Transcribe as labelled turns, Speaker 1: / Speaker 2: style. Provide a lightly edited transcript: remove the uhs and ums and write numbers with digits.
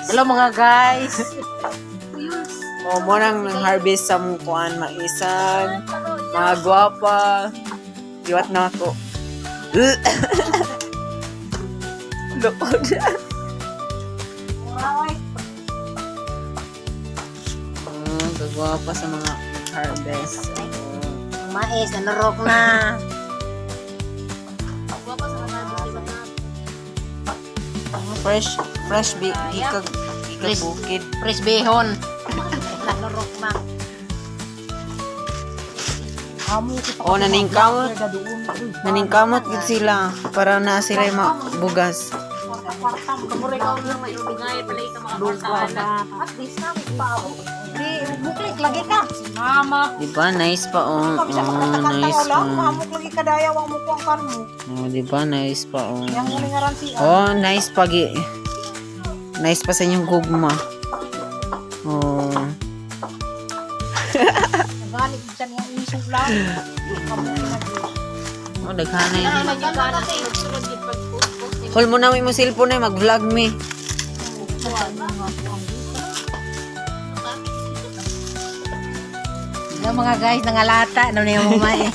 Speaker 1: Hello mga guys. Mo nang harvest sa mukuan maisan. Mga gwapa. Liwat na ako. Lukod. Gagwapa sa mga harvest.
Speaker 2: Mais, nanurok na.
Speaker 1: Fresh gikag bukid.
Speaker 2: Fresh behon. Nanurok na.
Speaker 1: Naningkamot gid sila para na sila mabugas.
Speaker 2: Buklik lagi ka. Mama.
Speaker 1: Diba nice pa oh. Nice pa.
Speaker 2: Mamuk lagi ka daya wang mo kuang kan mo.
Speaker 1: Oh, diba nice pa oh.
Speaker 2: Yang muli ngaran si
Speaker 1: Oh, nice pa gi. Nice pa sa inyong gugma. Oh.
Speaker 2: Nagalit dyan yung isog lang.
Speaker 1: Oh, daghana yun. Call mo na mo cellphone na mag-vlog me.
Speaker 2: Hello mga guys, nangalata. Ano na yung mumay?